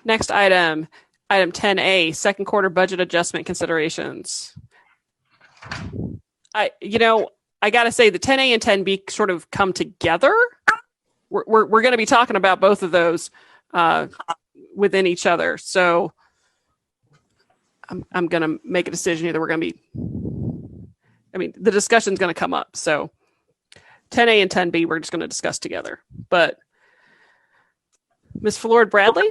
Next item 10A, second quarter budget adjustment considerations. I got to say the 10A and 10B sort of come together. We're going to be talking about both of those within each other. So I'm going to make a decision either the discussion's going to come up. So 10A and 10B, we're just going to discuss together. But Ms. Flord Bradley?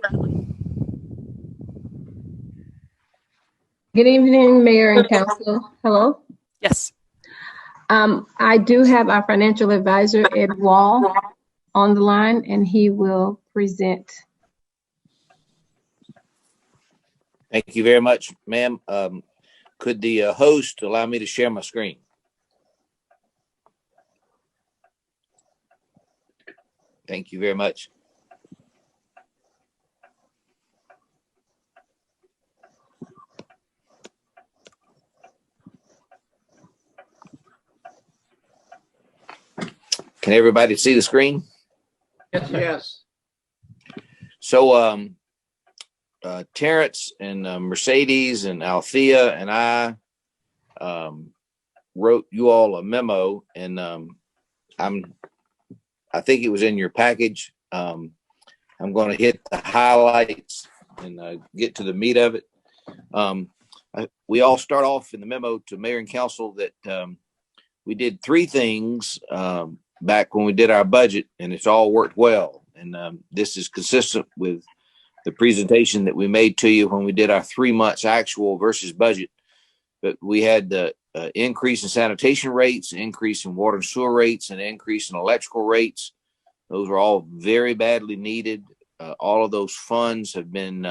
Good evening, Mayor and Council. Hello? Yes. I do have our financial advisor, Ed Wall, on the line, and he will present. Thank you very much, ma'am. Could the host allow me to share my screen? Thank you very much. Can everybody see the screen? Yes. So, Terrence and Mercedes and Althea and I wrote you all a memo, and I think it was in your package. I'm going to hit the highlights and get to the meat of it. We all start off in the memo to Mayor and Council that we did three things back when we did our budget, and it's all worked well. And this is consistent with the presentation that we made to you when we did our 3 months actual versus budget. But we had the increase in sanitation rates, increase in water and sewer rates, and increase in electrical rates. Those were all very badly needed. All of those funds have been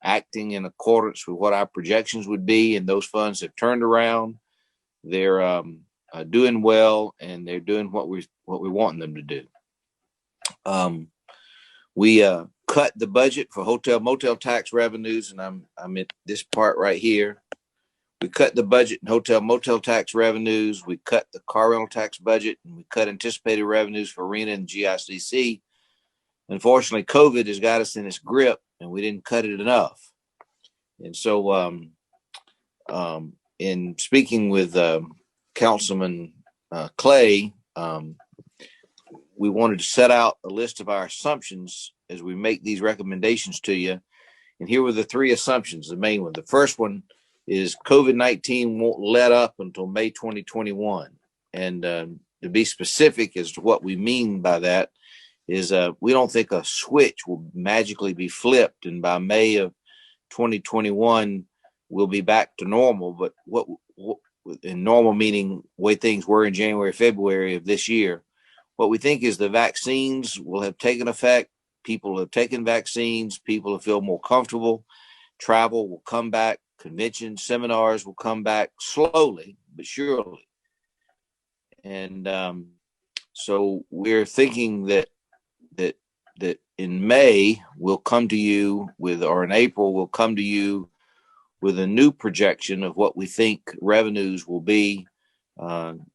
acting in accordance with what our projections would be, and those funds have turned around. They're doing well, and they're doing what we want them to do. We cut the budget for hotel motel tax revenues, and I'm at this part right here. We cut the budget in hotel motel tax revenues. We cut the car rental tax budget, and we cut anticipated revenues for arena and GICC. Unfortunately, COVID has got us in its grip, and we didn't cut it enough. And so, in speaking with Councilman Clay, we wanted to set out a list of our assumptions as we make these recommendations to you. And here were the three assumptions. The main one, the first one is COVID-19 won't let up until May 2021. And to be specific as to what we mean by that is we don't think a switch will magically be flipped, and by May of 2021 we'll be back to normal. But what in normal meaning way things were in January, February of this year. What we think is the vaccines will have taken effect. People have taken vaccines. People will feel more comfortable. Travel will come back. Conventions, seminars will come back slowly but surely. And so we're thinking that in May we'll come to you with, or in April we'll come to you with a new projection of what we think revenues will be,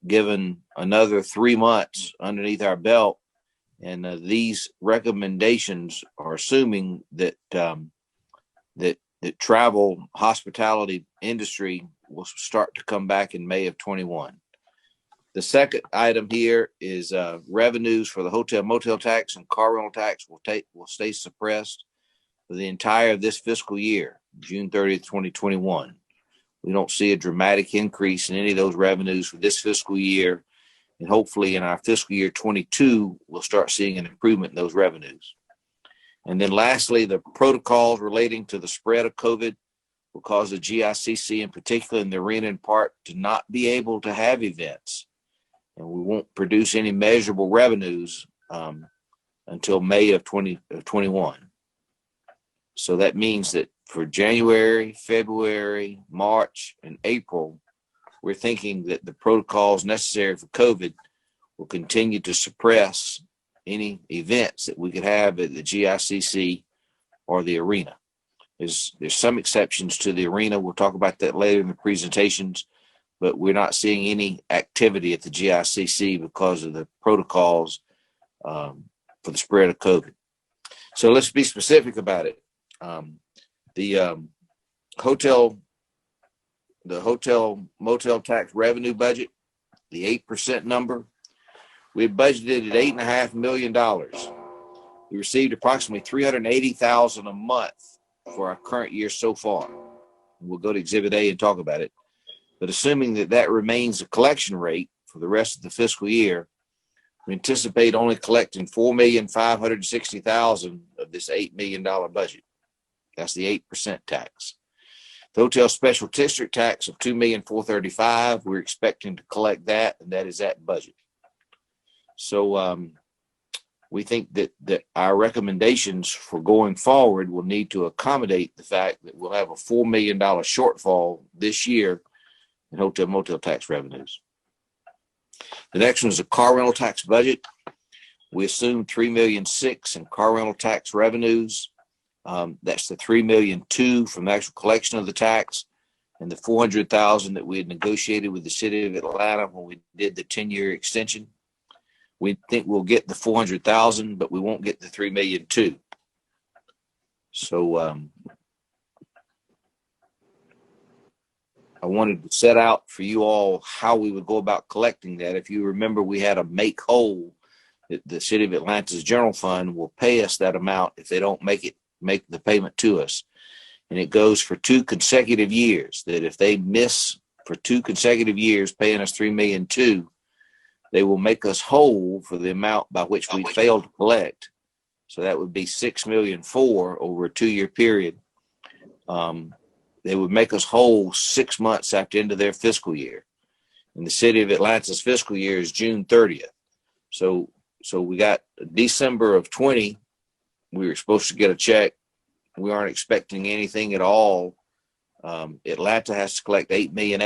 given another 3 months underneath our belt. And these recommendations are assuming that that travel, hospitality industry will start to come back in May of 21. The second item here is revenues for the hotel motel tax and car rental tax will stay suppressed for the entire of this fiscal year, June 30th, 2021. We don't see a dramatic increase in any of those revenues for this fiscal year. And hopefully in our fiscal year 22, we'll start seeing an improvement in those revenues. And then lastly, the protocols relating to the spread of COVID will cause the GICC in particular and the arena in part to not be able to have events. And we won't produce any measurable revenues until May of 2021. So that means that for January, February, March, and April, we're thinking that the protocols necessary for COVID will continue to suppress any events that we could have at the GICC or the arena. There's some exceptions to the arena. We'll talk about that later in the presentations, but we're not seeing any activity at the GICC because of the protocols for the spread of COVID. So let's be specific about it. The hotel motel tax revenue budget, the 8% number, we budgeted at $8.5 million. We received approximately $380,000 a month for our current year so far. We'll go to Exhibit A and talk about it. But assuming that remains the collection rate for the rest of the fiscal year, we anticipate only collecting $4,560,000 of this $8 million budget. That's the 8% tax. The hotel special district tax of $2,435,000, we're expecting to collect that, and that is at budget. So we think that our recommendations for going forward will need to accommodate the fact that we'll have a $4 million shortfall this year in hotel motel tax revenues. The next one is the car rental tax budget. We assume $3.6 million in car rental tax revenues. That's the $3.2 million from the actual collection of the tax, and the $400,000 that we had negotiated with the city of Atlanta when we did the 10-year extension. We think we'll get the $400,000, but we won't get the $3.2 million. So I wanted to set out for you all how we would go about collecting that. If you remember, we had a make whole that the city of Atlanta's general fund will pay us that amount if they don't make the payment to us. And it goes for 2 consecutive years, that if they miss for 2 consecutive years paying us $3.2 million, they will make us whole for the amount by which we failed to collect. So that would be $6.4 million over a 2-year period. They would make us whole 6 months after the end of their fiscal year. And the city of Atlanta's fiscal year is June 30th. So we got December of 20. We were supposed to get a check. We aren't expecting anything at all. Atlanta has to collect $8.8 million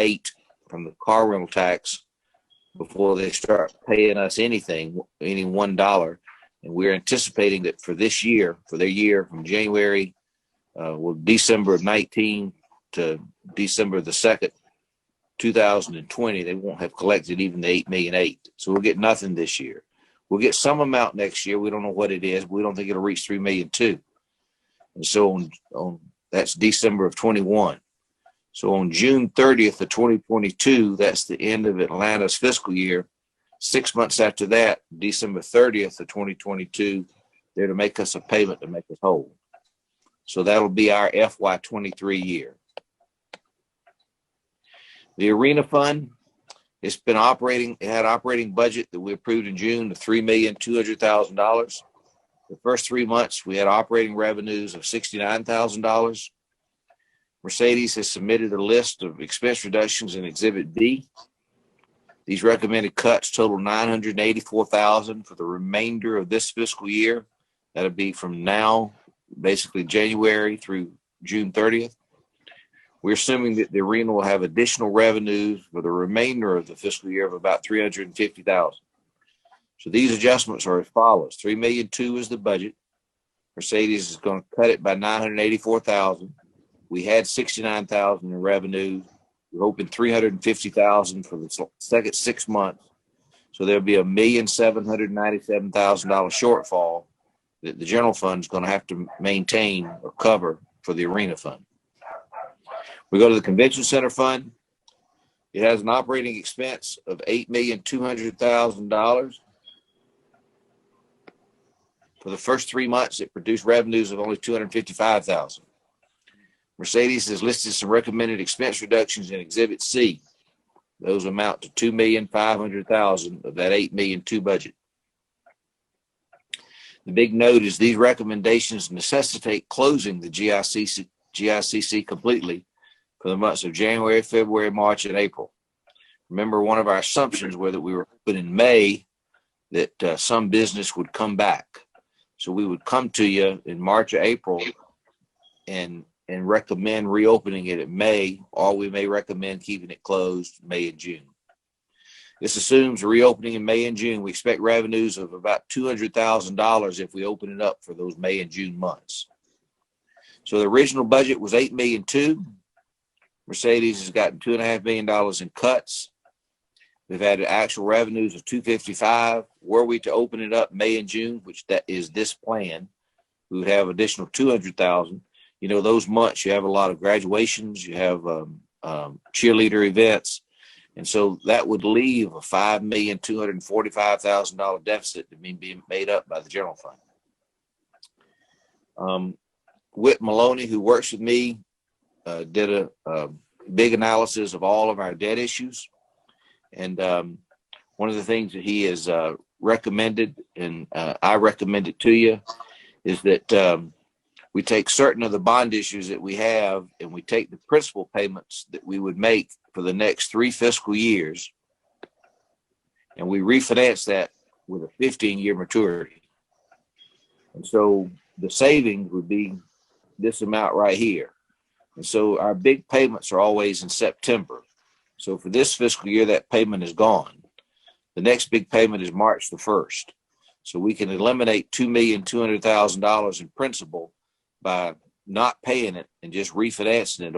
from the car rental tax before they start paying us any $1. And we're anticipating that for this year, for their year from January, December of 19 to December the 2nd, 2020, they won't have collected even the $8.8 million. So we'll get nothing this year. We'll get some amount next year. We don't know what it is, but we don't think it'll reach $3.2 million. And so on that's December of 21. So on June 30th of 2022, that's the end of Atlanta's fiscal year. 6 months after that, December 30th of 2022, they're to make us a payment to make us whole. So that'll be our FY23 year. The arena fund, it's been operating. It had operating budget that we approved in June of $3,200,000. The first 3 months, we had operating revenues of $69,000. Mercedes has submitted a list of expense reductions in Exhibit B. These recommended cuts total $984,000 for the remainder of this fiscal year. That'll be from now, basically January through June 30th. We're assuming that the arena will have additional revenues for the remainder of the fiscal year of about $350,000. So these adjustments are as follows. $3.2 million is the budget. Mercedes is going to cut it by $984,000. We had $69,000 in revenue. We're hoping $350,000 for the second 6 months. So there'll be $1,797,000 shortfall that the general fund is going to have to maintain or cover for the arena fund. We go to the convention center fund. It has an operating expense of $8,200,000. For the first 3 months, it produced revenues of only $255,000. Mercedes has listed some recommended expense reductions in Exhibit C. Those amount to $2,500,000 of that $8.2 million budget. The big note is these recommendations necessitate closing the GICC completely for the months of January, February, March, and April. Remember, one of our assumptions was that we were hoping in May that some business would come back. So we would come to you in March or April and recommend reopening it in May, or we may recommend keeping it closed May and June. This assumes reopening in May and June. We expect revenues of about $200,000 if we open it up for those May and June months. So the original budget was $8.2 million. Mercedes has gotten $2.5 million in cuts. We've had actual revenues of $255,000. Were we to open it up May and June, which that is this plan, we would have additional $200,000. those months you have a lot of graduations, you have cheerleader events. And so that would leave a $5,245,000 deficit to be being made up by the general fund. Whit Maloney, who works with me, did a big analysis of all of our debt issues. And one of the things that he has recommended, and I recommend it to you, is that we take certain of the bond issues that we have, and we take the principal payments that we would make for the next 3 fiscal years, and we refinance that with a 15-year maturity. And so the savings would be this amount right here. And so our big payments are always in September. So for this fiscal year, that payment is gone. The next big payment is March the 1st. So we can eliminate $2,200,000 in principal by not paying it and just refinancing it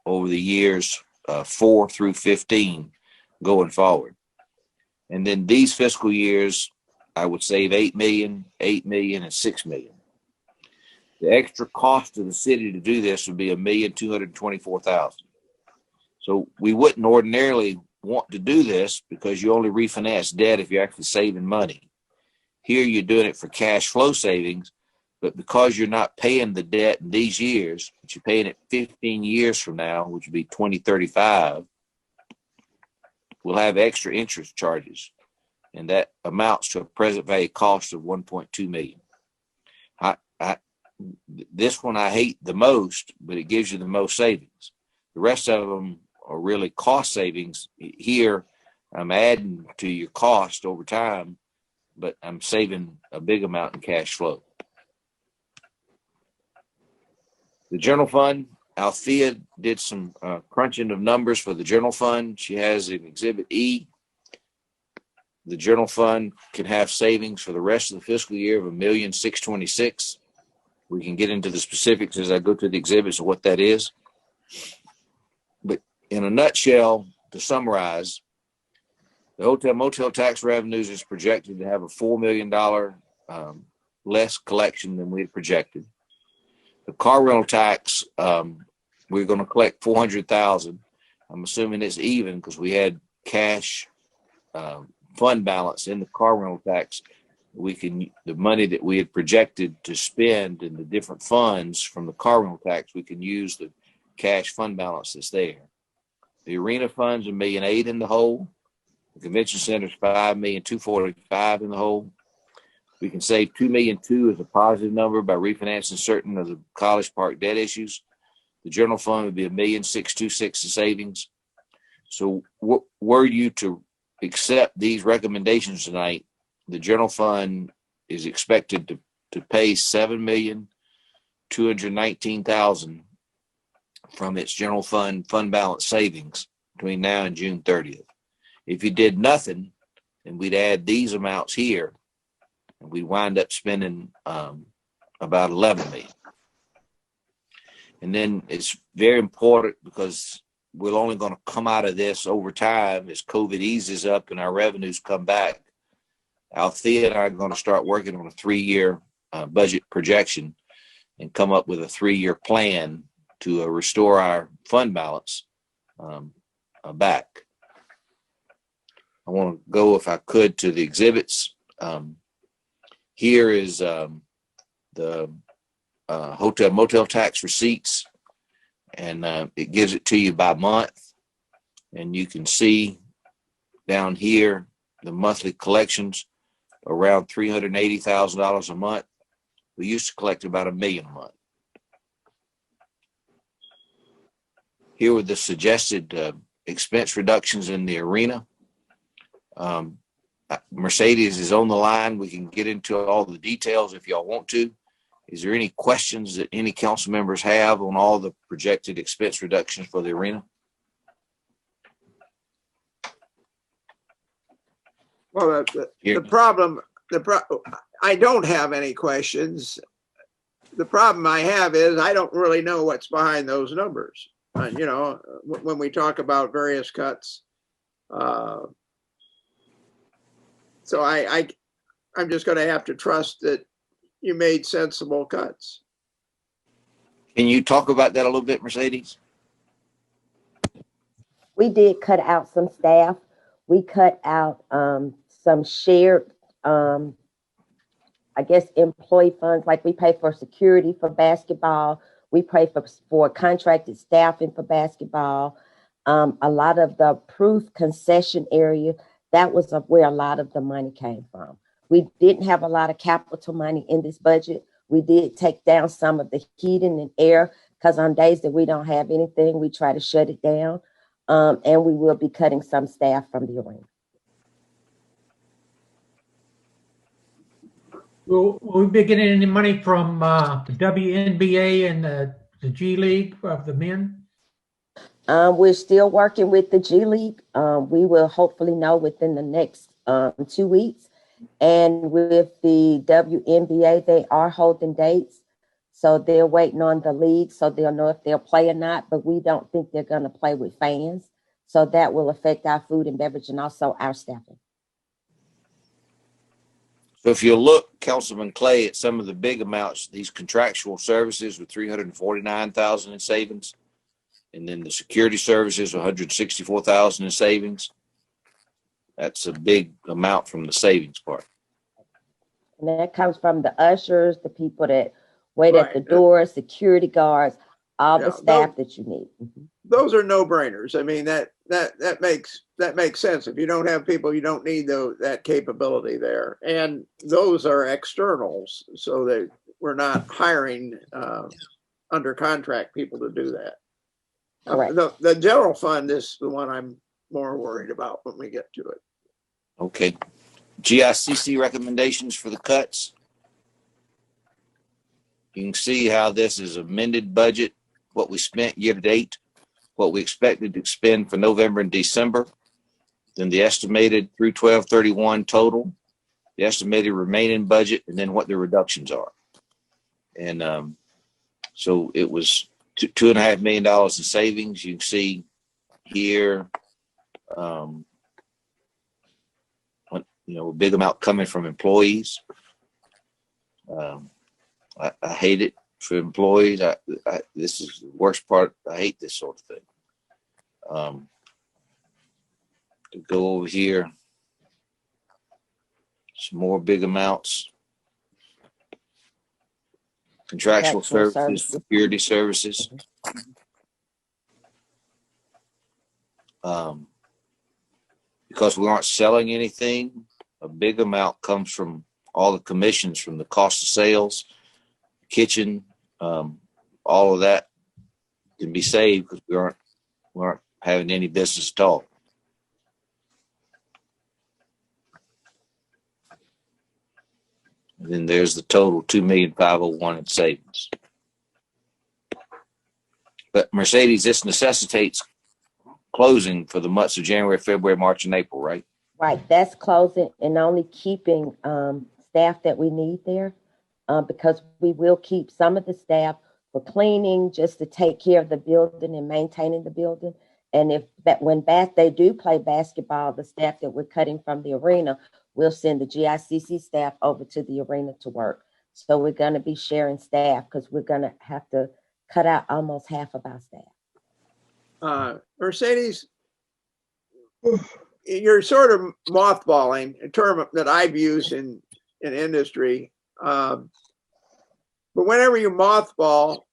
over the years 4 through 15 going forward. And then these fiscal years, I would save $8 million, $8 million, and $6 million. The extra cost to the city to do this would be $1,224,000. So we wouldn't ordinarily want to do this because you only refinance debt if you're actually saving money. Here you're doing it for cash flow savings, but because you're not paying the debt in these years, but you're paying it 15 years from now, which would be 2035, we'll have extra interest charges. And that amounts to a present value cost of $1.2 million. This one I hate the most, but it gives you the most savings. The rest of them are really cost savings. Here, I'm adding to your cost over time, but I'm saving a big amount in cash flow. The general fund, Althea did some crunching of numbers for the general fund. She has an Exhibit E. The general fund can have savings for the rest of the fiscal year of $1,626,000. We can get into the specifics as I go to the exhibits of what that is. But in a nutshell, to summarize, the hotel motel tax revenues is projected to have a $4 million less collection than we had projected. The car rental tax, we're going to collect $400,000. I'm assuming it's even because we had cash fund balance in the car rental tax. The money that we had projected to spend in the different funds from the car rental tax, we can use the cash fund balance that's there. The arena fund's $1.8 million in the hole. The convention center's $5,245,000 in the hole. We can save $2.2 million as a positive number by refinancing certain of the College Park debt issues. The general fund would be $1,626,000 in savings. So were you to accept these recommendations tonight, the general fund is expected to pay $7,219,000 from its general fund balance savings between now and June 30th. If you did nothing, then we'd add these amounts here, and we'd wind up spending about $11 million. And then it's very important because we're only going to come out of this over time as COVID eases up and our revenues come back. Althea and I are going to start working on a 3-year budget projection and come up with a 3-year plan to restore our fund balance back. I want to go, if I could, to the exhibits. Here is the hotel motel tax receipts, and it gives it to you by month. And you can see down here the monthly collections around $380,000 a month. We used to collect about $1 million a month. Here were the suggested expense reductions in the arena. Mercedes is on the line. We can get into all the details if y'all want to. Is there any questions that any council members have on all the projected expense reductions for the arena? Well, the problem, I don't have any questions. The problem I have is I don't really know what's behind those numbers. When we talk about various cuts. So I'm just going to have to trust that you made sensible cuts. Can you talk about that a little bit, Mercedes? We did cut out some staff. We cut out some shared, I guess, employee funds, like we pay for security for basketball. We pay for contracted staffing for basketball. A lot of the proof concession area, that was where a lot of the money came from. We didn't have a lot of capital money in this budget. We did take down some of the heating and air because on days that we don't have anything, we try to shut it down. And we will be cutting some staff from the arena. Will we be getting any money from the WNBA and the G League of the men? We're still working with the G League. We will hopefully know within the next 2 weeks. And with the WNBA, they are holding dates. So they're waiting on the league so they'll know if they'll play or not. But we don't think they're going to play with fans. So that will affect our food and beverage and also our staffing. So if you look, Councilman Clay, at some of the big amounts, these contractual services with $349,000 in savings, and then the security services, $164,000 in savings. That's a big amount from the savings part. And that comes from the ushers, the people that wait at the door, security guards, all the staff that you need. Mm-hmm. Those are no-brainers. I mean, that makes sense. If you don't have people, you don't need that capability there. And those are externals, so that we're not hiring under contract people to do that. Correct. The general fund is the one I'm more worried about when we get to it. Okay. GICC recommendations for the cuts. You can see how this is amended budget, what we spent year to date, what we expected to spend for November and December, then the estimated through 12/31 total, the estimated remaining budget, and then what the reductions are. And so it was $2.5 million in savings. You can see here, a big amount coming from employees. I hate it for employees. This is the worst part. I hate this sort of thing. To go over here, some more big amounts. Contractual services, security services. Because we aren't selling anything, a big amount comes from all the commissions from the cost of sales, kitchen, all of that can be saved because we aren't having any business at all. And then there's the total $2,501,000 in savings. But Mercedes, this necessitates closing for the months of January, February, March, and April, right? Right. That's closing and only keeping staff that we need there because we will keep some of the staff for cleaning, just to take care of the building and maintaining the building. And when they do play basketball, the staff that we're cutting from the arena, we'll send the GICC staff over to the arena to work. So we're going to be sharing staff because we're going to have to cut out almost half of our staff. Mercedes, you're sort of mothballing, a term that I've used in industry. But whenever you mothball,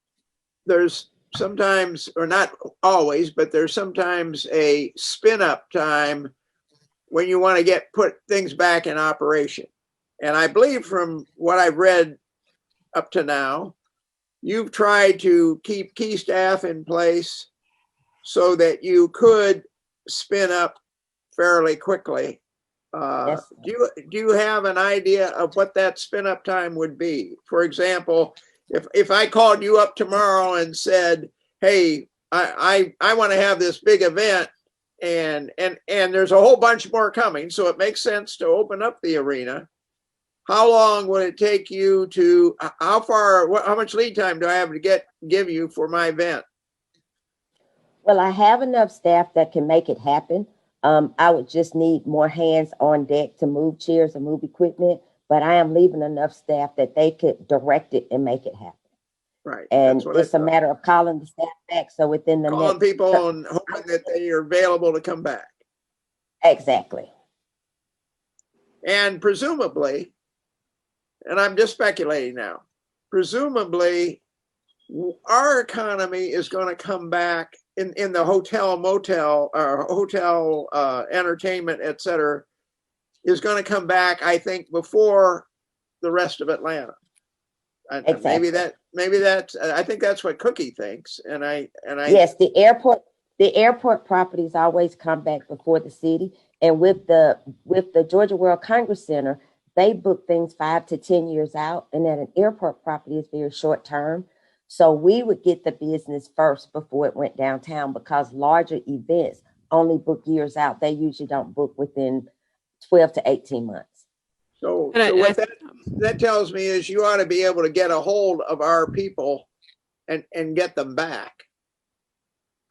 there's sometimes, or not always, but there's sometimes a spin up time when you want to put things back in operation. And I believe from what I've read up to now, you've tried to keep key staff in place so that you could spin up fairly quickly. Yes. Do you have an idea of what that spin up time would be? For example, if I called you up tomorrow and said, hey, I want to have this big event and there's a whole bunch more coming, so it makes sense to open up the arena. How long would it take you to, how much lead time do I have to give you for my event? Well, I have enough staff that can make it happen. I would just need more hands on deck to move chairs and move equipment, but I am leaving enough staff that they could direct it and make it happen. Right. And That's what it's I a thought. matter of calling the staff back. So within the Calling next people and hoping that they are available to come back. exactly. And presumably, and I'm just speculating now, presumably our economy is going to come back in the hotel, motel, or hotel entertainment, et cetera, is going to come back, I think, before the rest of Atlanta. Exactly. Maybe that's I think that's what Cookie thinks. And I Yes, the airport properties always come back before the city. And with the Georgia World Congress Center, they book things 5 to 10 years out, and then an airport property is very short term. So we would get the business first before it went downtown, because larger events only book years out. They usually don't book within 12 to 18 months. so And what that tells me is you ought to be able to get a hold of our people and get them back.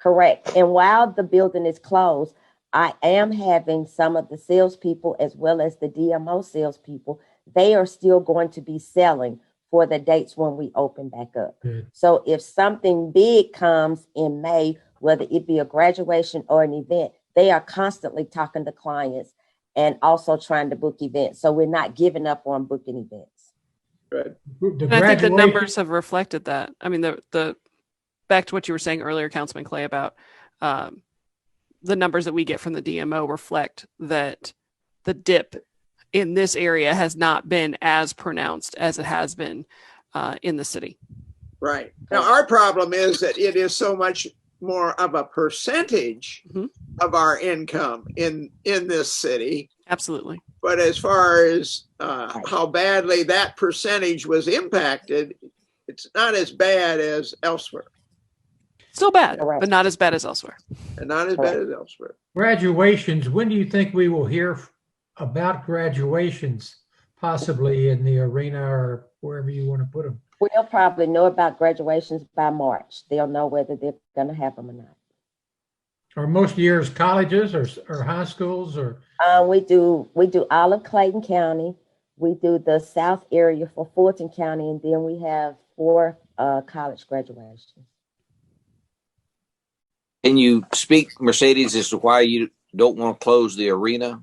Correct. And while the building is closed, I am having some of the salespeople as well as the DMO salespeople. They are still going to be selling for the dates when we open back up. Good. So if something big comes in May, whether it be a graduation or an event, they are constantly talking to clients and also trying to book events. So we're not giving up on booking events. Good. The And I think the graduation- numbers have reflected that. I mean, the back to what you were saying earlier, Councilman Clay, about the numbers that we get from the DMO reflect that the dip in this area has not been as pronounced as it has been in the city. Right. Now, our problem is that it is so much more of a percentage of our income in this city. Absolutely. But as far as how badly that percentage was impacted, it's not as bad as elsewhere. Still bad, Correct. but not as bad as elsewhere. And not as bad as elsewhere. Graduations, when do you think we will hear about graduations, possibly in the arena or wherever you want to put them? We'll probably know about graduations by March. They'll know whether they're going to have them or not. Are most years colleges or high schools or? We do all of Clayton County. We do the South area for Fulton County, and then we have 4 college graduations. Can you speak, Mercedes, as to why you don't want to close the arena?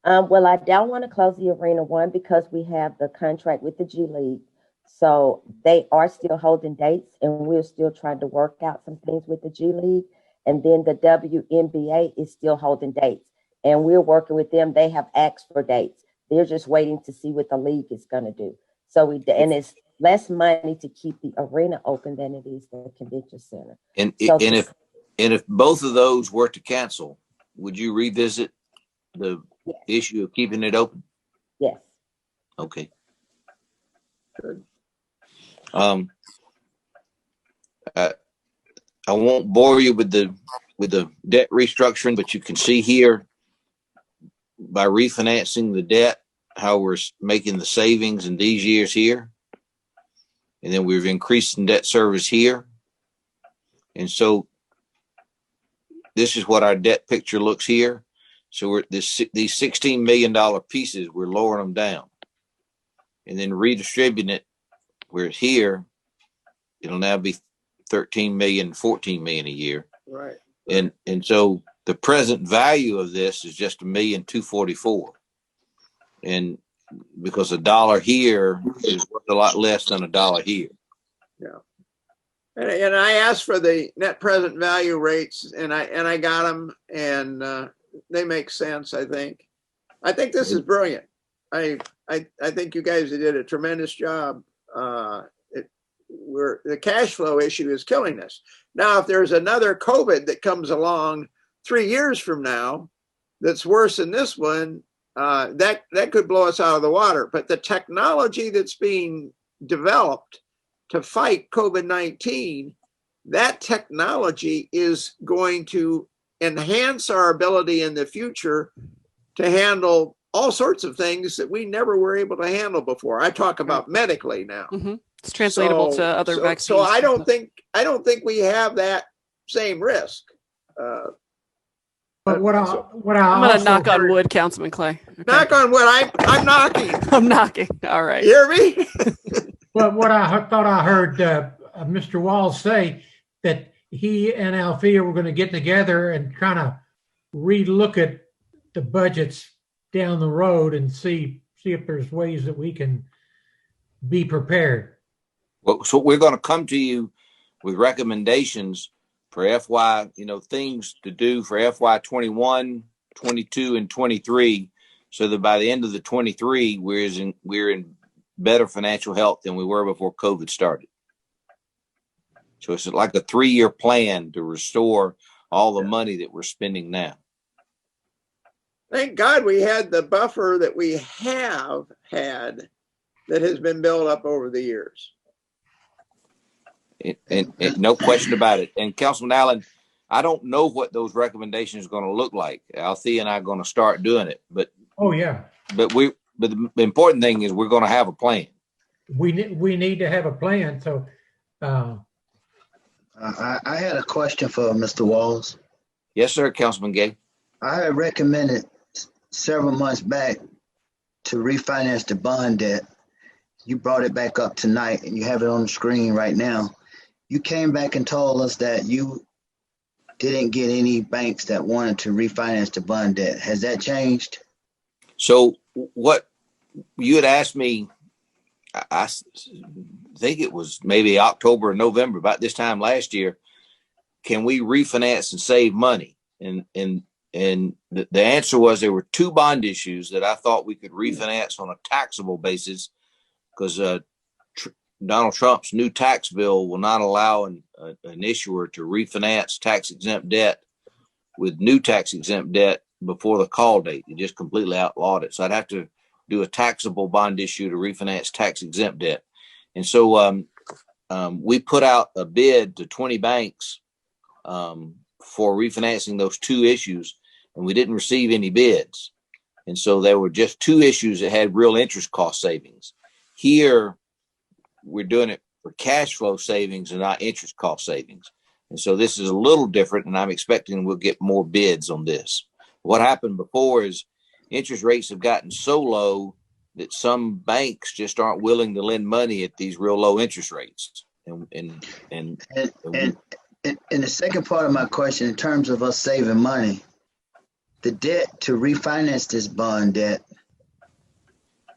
Well, I don't want to close the arena, one, because we have the contract with the G League. So they are still holding dates, and we're still trying to work out some things with the G League. And then the WNBA is still holding dates, and we're working with them. They have asked for dates. They're just waiting to see what the league is going to do. So and it's less money to keep the arena open than it is the convention center. And So if both of those were to cancel, would you revisit the Yes. issue of keeping it open? Yes. Okay. Good. I won't bore you with the debt restructuring, but you can see here by refinancing the debt how we're making the savings in these years here, and then we've increased in debt service here, and so this is what our debt picture looks here. So we're these $16 million pieces, we're lowering them down, and then redistributing it. Where it's here, it'll now be 13 million, 14 million a year. Right. And so the present value of this is just $1,244,000. And because $1 here is worth a lot less than $1 here. Yeah. And I asked for the net present value rates, and I got them, and they make sense. I think this is brilliant. I think you guys did a tremendous job. The cash flow issue is killing us. Now, if there's another COVID that comes along 3 years from now, that's worse than this one, that could blow us out of the water. But the technology that's being developed to fight COVID-19, that technology is going to enhance our ability in the future to handle all sorts of things that we never were able to handle before. I talk about medically now. Mm-hmm. It's translatable to other vaccines. So I don't think we have that same risk. But what I I'm going to knock on wood, Councilman Clay. Okay. Knock on wood. I'm knocking. I'm knocking. All right. You hear me? But what thought I heard Mr. Walls say, that he and Althea were going to get together and kind of relook at the budgets down the road and see if there's ways that we can be prepared. Well, so we're going to come to you with recommendations for FY, things to do for FY 21, 22, and 23, so that by the end of the 23, we're in better financial health than we were before COVID started. So it's like a 3-year plan to restore all the money that we're spending now. Thank God we had the buffer that we have had that has been built up over the years. And no question about it. And Councilman Allen, I don't know what those recommendations are going to look like. Althea and I are going to start doing it, but but the important thing is we're going to have a plan. We need to have a plan. So I had a question for Mr. Walls. Yes, sir, Councilman Gay. I had recommended several months back to refinance the bond debt. You brought it back up tonight and you have it on the screen right now. You came back and told us that you didn't get any banks that wanted to refinance the bond debt. Has that changed? So what you had asked me, I think it was maybe October or November, about this time last year, can we refinance and save money? And the answer was there were 2 bond issues that I thought we could refinance on a taxable basis, because Donald Trump's new tax bill will not allow an issuer to refinance tax-exempt debt with new tax-exempt debt before the call date. It just completely outlawed it. So I'd have to do a taxable bond issue to refinance tax-exempt debt. And so we put out a bid to 20 banks for refinancing those 2 issues, and we didn't receive any bids. And so there were just 2 issues that had real interest cost savings. Here, we're doing it for cash flow savings and not interest cost savings. And so this is a little different, and I'm expecting we'll get more bids on this. What happened before is interest rates have gotten so low that some banks just aren't willing to lend money at these real low interest rates. And the second part of my question, in terms of us saving money, the debt to refinance this bond debt,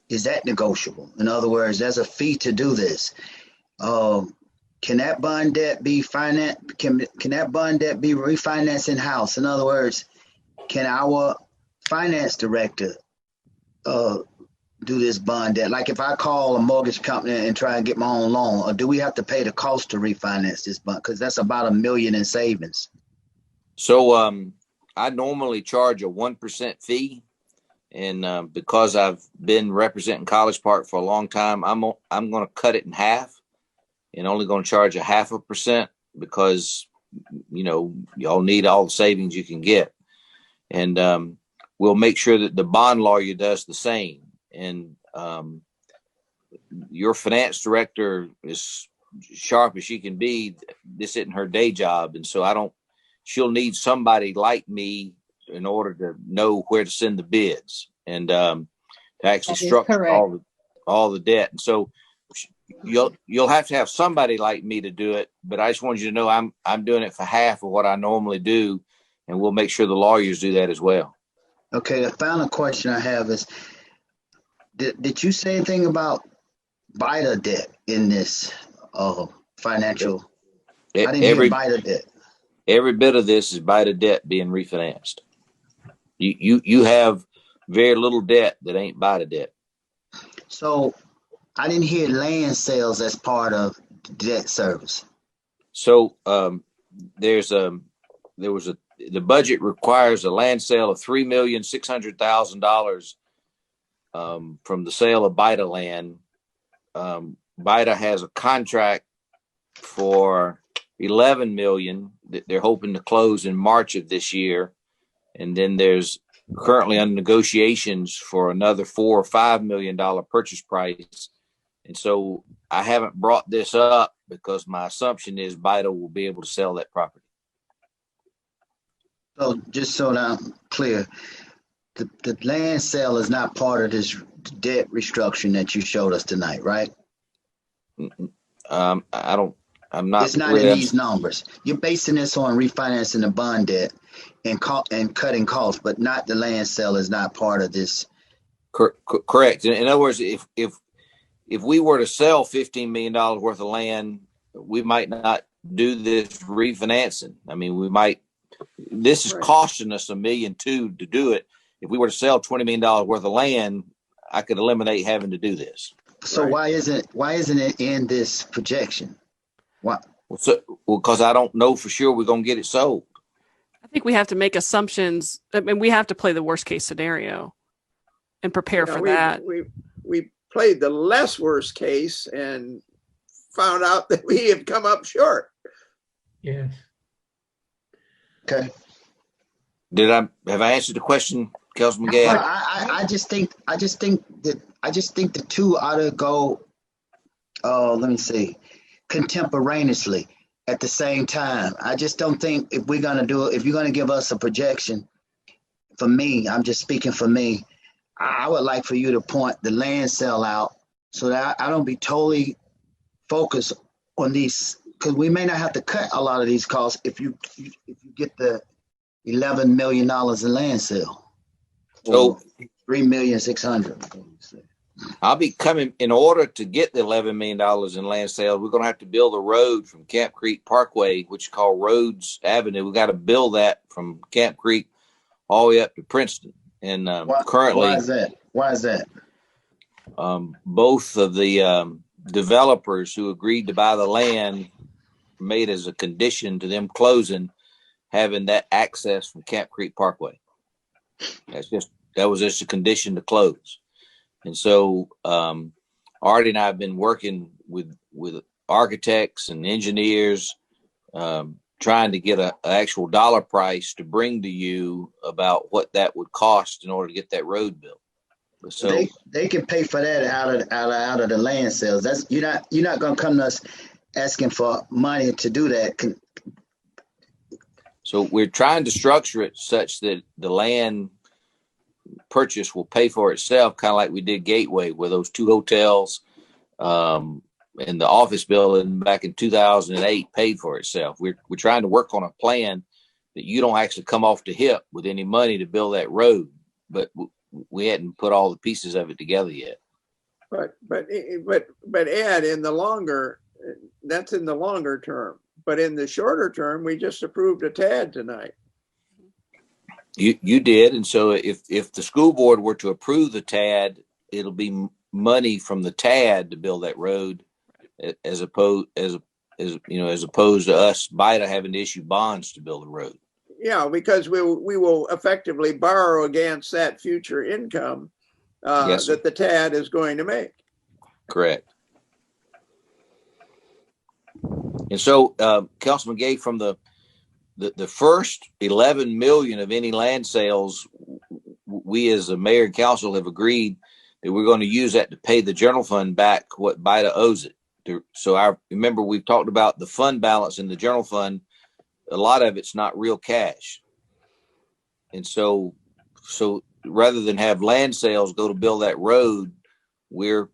is that negotiable? In other words, there's a fee to do this. Can that bond debt be financed? Can that bond debt be refinanced in house? In other words, can our finance director do this bond debt? Like if I call a mortgage company and try and get my own loan, or do we have to pay the cost to refinance this bond? Because that's about $1 million in savings. So I normally charge a 1% fee. And because I've been representing College Park for a long time, I'm going to cut it in half and only going to charge 0.5%, because, y'all need all the savings you can get. And we'll make sure that the bond lawyer does the same. And your finance director is sharp as she can be. This isn't her day job. And so she'll need somebody like me in order to know where to send the bids and to actually structure all the debt. And so you'll have to have somebody like me to do it, but I just wanted you to know I'm doing it for half of what I normally do, and we'll make sure the lawyers do that as well. Okay, the final question I have is, did you say anything about BITA debt in this financial? I didn't hear BITA debt. Every bit of this is BITA debt being refinanced. You have very little debt that ain't BITA debt. So I didn't hear land sales as part of debt service. So the budget requires a land sale of $3,600,000 from the sale of BITA land. BITA has a contract for $11 million that they're hoping to close in March of this year. And then there's currently under negotiations for another $4 or $5 million purchase price. And so I haven't brought this up because my assumption is BITA will be able to sell that property. So just so that I'm clear, the land sale is not part of this debt restructuring that you showed us tonight, right? I don't. I'm not It's not in really. these numbers. You're basing this on refinancing the bond debt and cutting costs, but not the land sale is not part of this. Correct. In other words, if we were to sell $15 million worth of land, we might not do this refinancing. I mean, we might. This is Right. costing us $1.2 million to do it. If we were to sell $20 million worth of land, I could eliminate having to do this. So Right. why isn't it in this projection? Why? Because I don't know for sure we're going to get it sold. I think we have to make assumptions. I mean, we have to play the worst case scenario and prepare for that. We played the less worst case and found out that we have come up short. Yes. Okay. Have I answered the question, Councilman Gadd? I just think the two ought to go. Let me see, contemporaneously at the same time. I just don't think if you're going to give us a projection, for me, I'm just speaking for me, I would like for you to point the land sale out so that I don't be totally focused on these, because we may not have to cut a lot of these costs if you get the $11 million in land sale. So $3,600,000. I'll be coming in order to get the $11 million in land sales. We're going to have to build a road from Camp Creek Parkway, which is called Rhodes Avenue. We got to build that from Camp Creek all the way up to Princeton. And currently, why is that? Both of the developers who agreed to buy the land made as a condition to them closing, having that access from Camp Creek Parkway. That was just a condition to close. And so Artie and I have been working with architects and engineers, trying to get an actual dollar price to bring to you about what that would cost in order to get that road built. So they can pay for that out of the land sales. That's you're not going to come to us asking for money to do that. So we're trying to structure it such that the land purchase will pay for itself, kind of like we did Gateway, where those two hotels and the office building back in 2008 paid for itself. We're trying to work on a plan that you don't actually come off the hip with any money to build that road, but we hadn't put all the pieces of it together yet. But Ed, that's in the longer term. But in the shorter term, we just approved a TAD tonight. You did, and so if the school board were to approve the TAD, it'll be money from the TAD to build that road, as opposed to us BITA having to issue bonds to build the road. Yeah, because we will effectively borrow against that future income Yes, that the TAD is going to make. Correct. And so, Councilman Gay, from the first 11 million of any land sales, we as a mayor and council have agreed that we're going to use that to pay the general fund back what BITA owes it. So I remember we've talked about the fund balance in the general fund. A lot of it's not real cash. And so rather than have land sales go to build that road, we've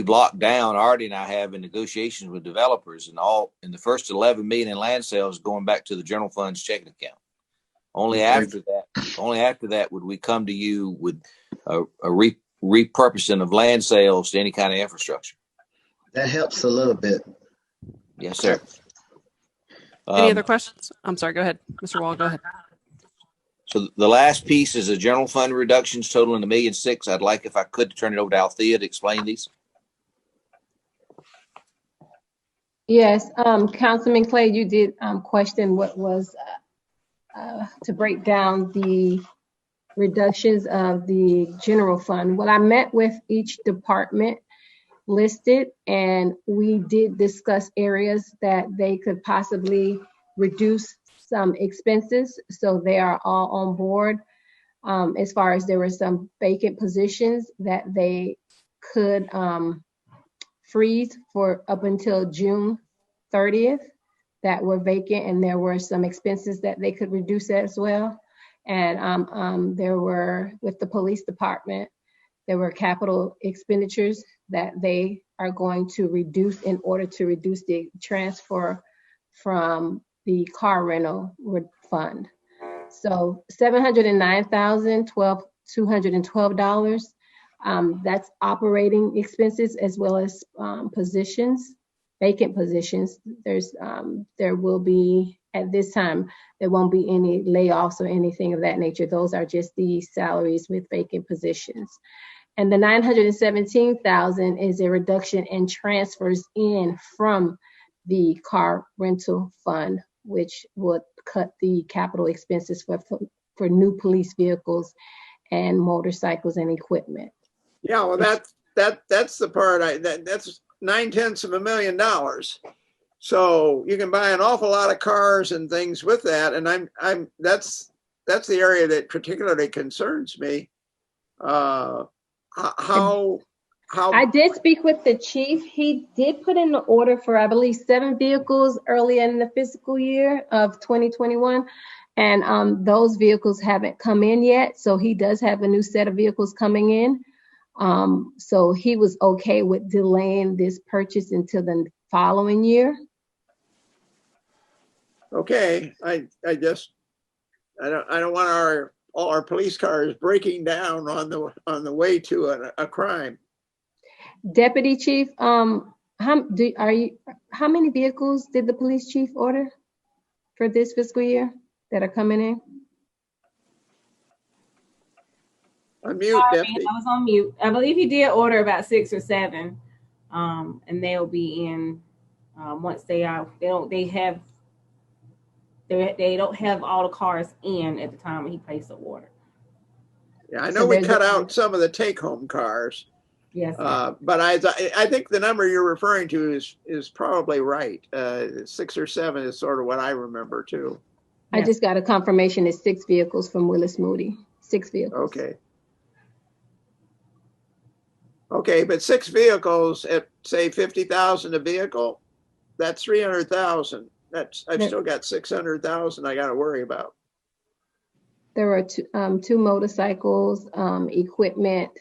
locked down, Artie and I have, in negotiations with developers, and the first 11 million in land sales going back to the general fund's checking account. Only after that would we come to you with a repurposing of land sales to any kind of infrastructure. That helps a little bit. Yes, sir. Any other questions? I'm sorry, go ahead. Mr. Wall, go ahead. So the last piece is a general fund reductions totaling $1.6 million. I'd like, if I could, turn it over to Althea to explain these. Yes, Councilman Clay, you did question what was to break down the reductions of the general fund. Well, I met with each department listed, and we did discuss areas that they could possibly reduce some expenses, so they are all on board. As far as there were some vacant positions that they could freeze for up until June 30th that were vacant, and there were some expenses that they could reduce as well. And there were, with the police department, there were capital expenditures that they are going to reduce in order to reduce the transfer from the car rental fund. So $709,212. That's operating expenses as well as positions, vacant positions. There will be, at this time, there won't be any layoffs or anything of that nature. Those are just the salaries with vacant positions. And the $917,000 is a reduction in transfers in from the car rental fund, which would cut the capital expenses for new police vehicles and motorcycles and equipment. Yeah, well, that's the part that's 9/10 of $1 million. So you can buy an awful lot of cars and things with that, and that's the area that particularly concerns me. How I did speak with the chief. He did put in the order for, I believe, 7 vehicles early in the fiscal year of 2021. And those vehicles haven't come in yet. So he does have a new set of vehicles coming in. So he was okay with delaying this purchase until the following year. Okay, I don't want all our police cars breaking down on the way to a crime. Deputy Chief, how many vehicles did the police chief order for this fiscal year that are coming in? Unmute, Deputy. I was on mute. I believe he did order about 6 or 7, and they'll be in once they are. They don't have all the cars in at the time when he placed the order. Yeah, I know we cut out some of the take-home cars. Yes. But I think the number you're referring to is probably right. 6 or 7 is sort of what I remember too. I just got a confirmation it's 6 vehicles from Willis Moody. 6 vehicles. Okay, but 6 vehicles at say 50,000 a vehicle, that's 300,000. I've still got 600,000 I got to worry about. There are 2 motorcycles, equipment.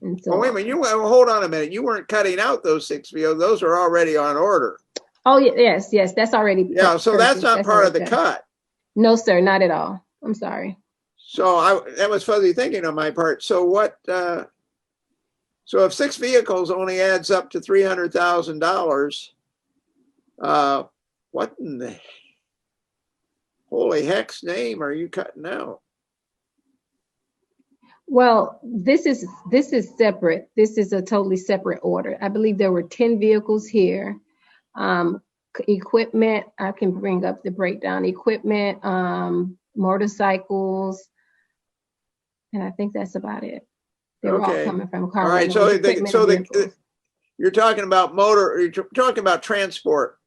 And so, wait a minute. Hold on a minute. You weren't cutting out those 6 vehicles. Those are already on order. Oh, yes. That's already. Yeah, so that's not part of the cut. No, sir, not at all. I'm sorry. So that was fuzzy thinking on my part. So what? So if 6 vehicles only adds up to $300,000, what in the holy heck's name are you cutting out? Well, this is separate. This is a totally separate order. I believe there were 10 vehicles here. Equipment, I can bring up the breakdown. Equipment, motorcycles, and I think that's about it. They're all coming from car. All right, you're talking about you're talking about transport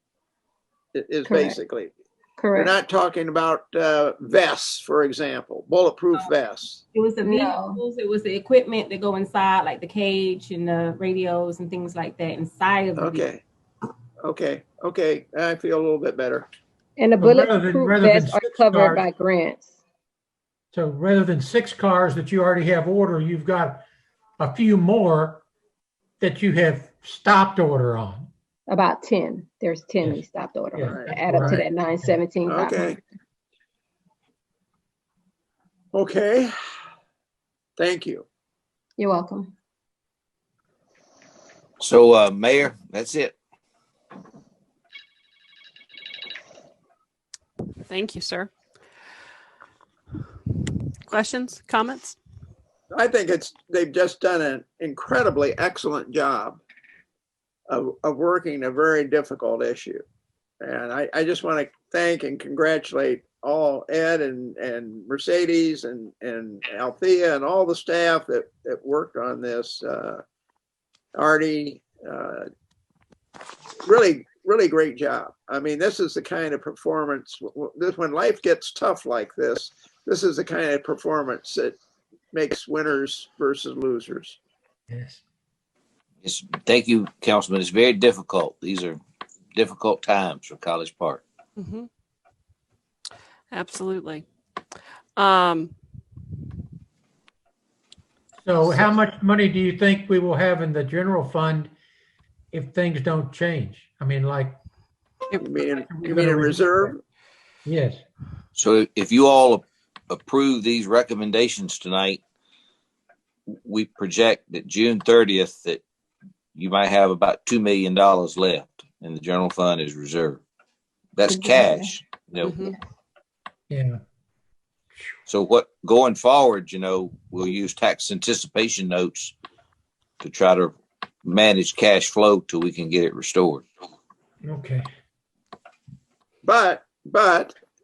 is Correct. Basically. Correct. We're not talking about vests, for example, bulletproof vests. It was the vehicles, it was the equipment that go inside, like the cage and the radios and things like that inside of the vehicle. Okay. I feel a little bit better. And the bulletproof vests are covered by grants. So rather than 6 cars that you already have ordered, you've got a few more that you have stopped order on. About 10. There's 10 we stopped order on. Right. Add up to that 917. Okay. Thank you. You're welcome. So, Mayor, that's it. Thank you, sir. Questions, comments? I think they've just done an incredibly excellent job of working a very difficult issue. And I just want to thank and congratulate all Ed and Mercedes and Althea and all the staff that worked on this. Artie, really great job. I mean, this is the kind of performance, when life gets tough like this is the kind of performance that makes winners versus losers. Yes. Yes. Thank you, Councilman. It's very difficult. These are difficult times for College Park. Mm-hmm. Absolutely. So how much money do you think we will have in the general fund if things don't change? I mean, like. You mean in reserve? Yes. So if you all approve these recommendations tonight, we project that June 30th that you might have about $2 million left in the general fund as reserve. That's Exactly. cash. You know. Mhm. Yeah. So what going forward, you know, we'll use tax anticipation notes to try to manage cash flow till we can get it restored. Okay. But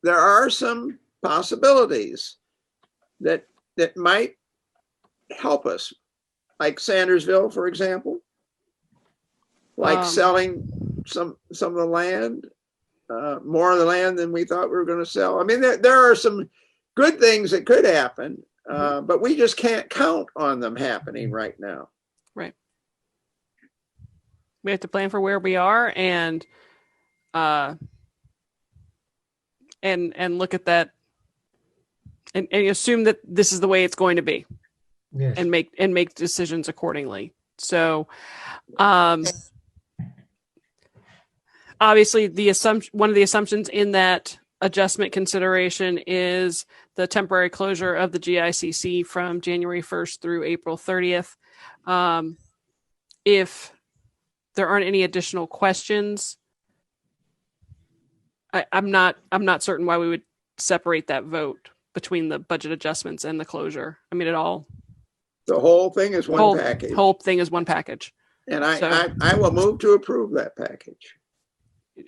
there are some possibilities that might help us, like Sandersville, for example, like selling some of the land, more of the land than we thought we were going to sell. I mean, there are some good things that could happen, but we just can't count on them happening right now. Right. We have to plan for where we are and look at that and assume that this is the way it's going to be. Yes. And make decisions accordingly. So obviously one of the assumptions in that adjustment consideration is the temporary closure of the GICC from January 1st through April 30th. If there aren't any additional questions, I'm not certain why we would separate that vote between the budget adjustments and the closure. I mean, the whole thing is one package. Whole thing is one package. And I will move to approve that package.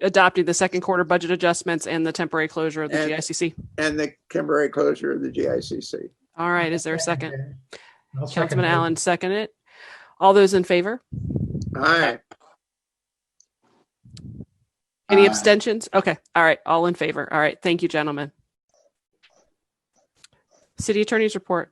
Adopting the second quarter budget adjustments and the temporary closure of the GICC. And the temporary closure of the GICC. All right. Is there a second? I'll Councilman Allen, second it. All those in favor? Aye. Any abstentions? Okay. All right. All in favor. All right. Thank you, gentlemen. City Attorney's report.